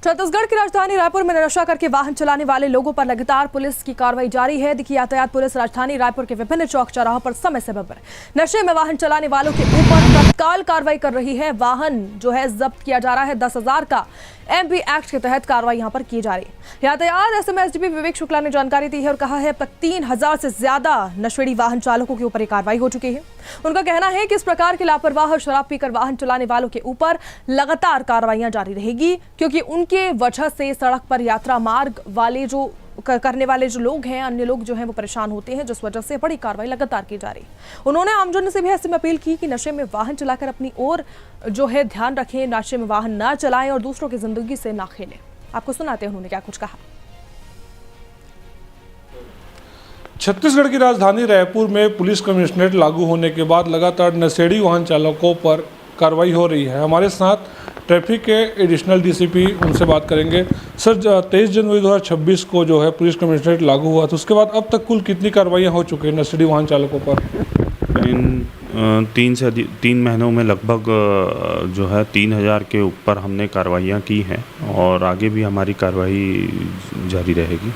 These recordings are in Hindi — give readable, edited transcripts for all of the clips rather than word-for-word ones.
छत्तीसगढ़ की राजधानी रायपुर में नशा करके वाहन चलाने वाले लोगों पर लगातार पुलिस की कार्रवाई जारी है। देखिए, यातायात पुलिस राजधानी रायपुर के विभिन्न चौक चौराहों पर समय समय पर नशे में वाहन चलाने वालों के ऊपर तत्काल कार्रवाई कर रही है। वाहन जो है जब्त किया जा रहा है। 10,000 का एमपी एक्ट के तहत कार्रवाई यहां पर की जा रही है। यातायात एसएम एसडीपी विवेक शुक्ला ने जानकारी दी है और कहा है अब तक 3,000 से ज्यादा नशेड़ी वाहन चालकों के ऊपर ये कार्रवाई हो चुकी है। उनका कहना है कि इस प्रकार के लापरवाह और शराब पीकर वाहन चलाने वालों के ऊपर लगातार कार्रवाइयां जारी रहेगी, क्योंकि उनके वजह से सड़क पर यात्रा मार्ग वाले जो करने वाले जो लोग हैं, अन्य लोग जो हैं वो परेशान होते हैं, जिस वजह से बड़ी कार्रवाई लगातार की जा रही है। उन्होंने आमजन से भी ऐसे में अपील की कि नशे में वाहन चलाकर अपनी ओर जो है ध्यान रखें, नशे में वाहन ना चलाएं और दूसरों की जिंदगी से ना खेलें। आपको सुनाते हैं उन्होंने क्या कुछ कहा। छत्तीसगढ़ की राजधानी रायपुर में पुलिस कमिश्नरेट लागू होने के बाद लगातार नशेड़ी वाहन चालकों पर कार्रवाई हो रही है। हमारे साथ ट्रैफिक के एडिशनल डीसीपी, उनसे बात करेंगे। सर, 23 जनवरी 2026 को जो है पुलिस कमिश्नरेट लागू हुआ था, उसके बाद अब तक कुल कितनी कार्रवाइयाँ हो चुकी हैं नशेड़ी वाहन चालकों पर? इन 3 महीनों में लगभग जो है 3,000 के ऊपर हमने कार्रवाइयाँ की हैं और आगे भी हमारी कार्रवाई जारी रहेगी।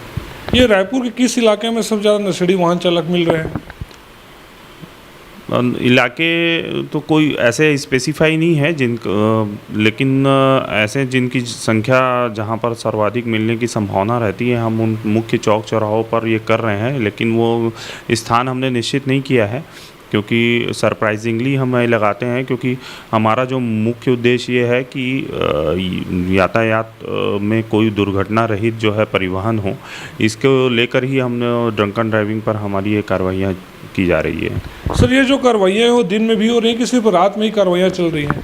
ये रायपुर के किस इलाके में सबसे ज़्यादा नशेड़ी वाहन चालक मिल रहे हैं? इलाके तो कोई ऐसे स्पेसिफाई नहीं है लेकिन ऐसे जिनकी संख्या जहां पर सर्वाधिक मिलने की संभावना रहती है, हम उन मुख्य चौक चौराहों पर ये कर रहे हैं। लेकिन वो स्थान हमने निश्चित नहीं किया है, क्योंकि सरप्राइजिंगली हम लगाते हैं, क्योंकि हमारा जो मुख्य उद्देश्य ये है कि यातायात में कोई दुर्घटना रहित जो है परिवहन हो। इसको लेकर ही हमने ड्रंकन ड्राइविंग पर हमारी ये कार्रवाइयाँ की जा रही है। सर, ये जो कार्रवाइयाँ हो दिन में भी हो रही है कि सिर्फ रात में ही कार्रवाइयाँ चल रही हैं?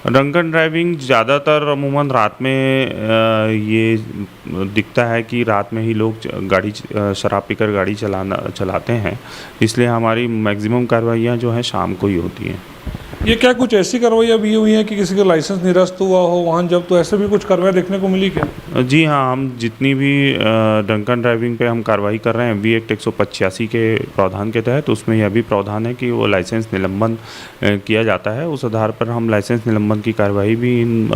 ड्रंकन ड्राइविंग ज़्यादातर अमूमन रात में ये दिखता है कि रात में ही लोग गाड़ी शराब पीकर गाड़ी चलाते हैं, इसलिए हमारी मैक्सिमम कार्रवाइयाँ जो हैं शाम को ही होती हैं। ये क्या कुछ ऐसी कार्रवाइयाँ भी हुई हैं कि किसी का लाइसेंस निरस्त हुआ हो वाहन जब, तो ऐसे भी कुछ कार्रवाई देखने को मिली क्या? जी हाँ, हम जितनी भी ड्रंकन ड्राइविंग पे हम कार्रवाई कर रहे हैं एमवी एक्ट 185 के प्रावधान के तहत, उसमें यह भी प्रावधान है कि वो लाइसेंस निलंबन किया जाता है। उस आधार पर हम लाइसेंस निलंबन की कार्रवाई भी इन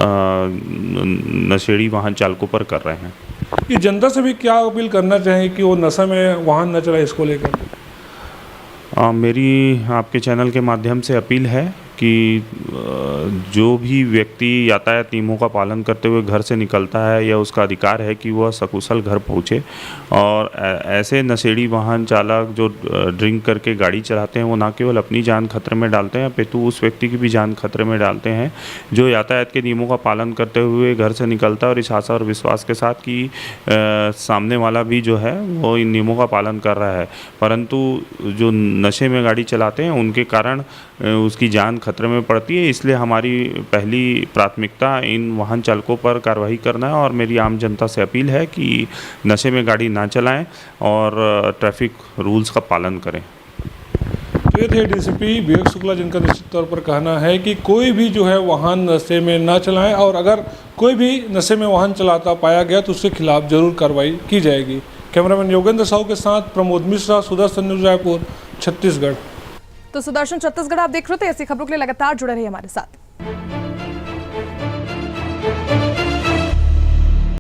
नशेड़ी वाहन चालकों पर कर रहे हैं। ये जनता से भी क्या अपील करना चाहेंगे कि वो नशे में वाहन न चलाए, इसको लेकर? मेरी आपके चैनल के माध्यम से अपील है कि जो भी व्यक्ति यातायात नियमों का पालन करते हुए घर से निकलता है, या उसका अधिकार है कि वह सकुशल घर पहुंचे, और ऐसे नशेड़ी वाहन चालक जो ड्रिंक करके गाड़ी चलाते हैं, वो ना केवल अपनी जान खतरे में डालते हैं अपितु उस व्यक्ति की भी जान खतरे में डालते हैं जो यातायात के नियमों का पालन करते हुए घर से निकलता है, और इस आशा और विश्वास के साथ कि सामने वाला भी जो है वो इन नियमों का पालन कर रहा है। परंतु जो नशे में गाड़ी चलाते हैं उनके कारण उसकी जान खतरे में पड़ती है, इसलिए हमारी पहली प्राथमिकता इन वाहन चालकों पर कार्रवाई करना है। और मेरी आम जनता से अपील है कि नशे में गाड़ी ना चलाएं और ट्रैफिक रूल्स का पालन करें। तो ये थे डीसीपी विवेक शुक्ला, जिनका निश्चित तौर पर कहना है कि कोई भी जो है वाहन नशे में ना चलाएं, और अगर कोई भी नशे में वाहन चलाता पाया गया तो उसके खिलाफ जरूर कार्रवाई की जाएगी। कैमरामैन योगेंद्र साहू के साथ प्रमोद मिश्रा, सुदर्शन न्यूज़ रायपुर, छत्तीसगढ़। तो सुदर्शन, छत्तीसगढ़ आप देख रहे थे। ऐसी खबरों के लिए लगातार जुड़े रहिए हमारे साथ।